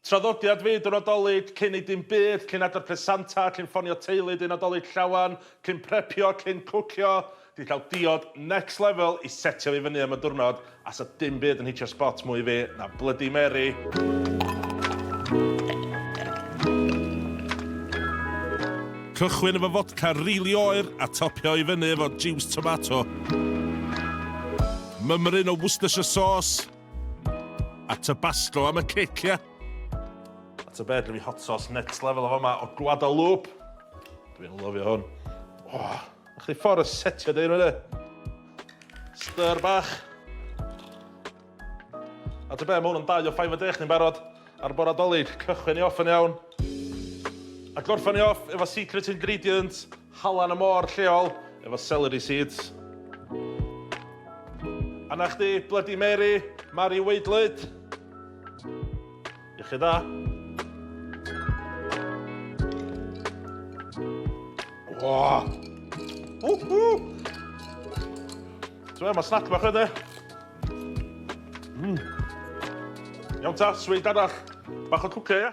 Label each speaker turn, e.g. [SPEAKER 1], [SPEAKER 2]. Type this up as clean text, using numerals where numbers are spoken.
[SPEAKER 1] Traddodiad fi, dwi'n Nadolig, cyn i dim byd, cyn adar presanta, cyn ffonio teulu, dwi'n Nadolig llawan, cyn prepio, cyn cwcio. Di cael diod next level i setio fi fyny am y diwrnod, a sa dim byd yn hitio spot mwy fi na Bloody Mary. Cychwyn efo fodca rili oer a topio i fyny efo juice tomato. Mymryn o Worcestershire sauce a tabasco am y cic, ia? A ta bed fi hot sauce next level o fama o Guadalupe. Dwi'n lyfio hwn. Oh, a chdi ffordd y setio dyn nhw, stir bach. A ta bed, mae hwn yn 2 o 50 ni'n barod ar bore Nadolig. Cychwyn i off yn iawn. A gorffan i off efo secret ingredient, halan y môr lleol, efo celery seeds. A na chdi, Bloody Mary, Mari Weidlyd. I chi da. Wow. Mae snack bach yna. Iawn ta, sweet arall. Bach o cwcio, ia?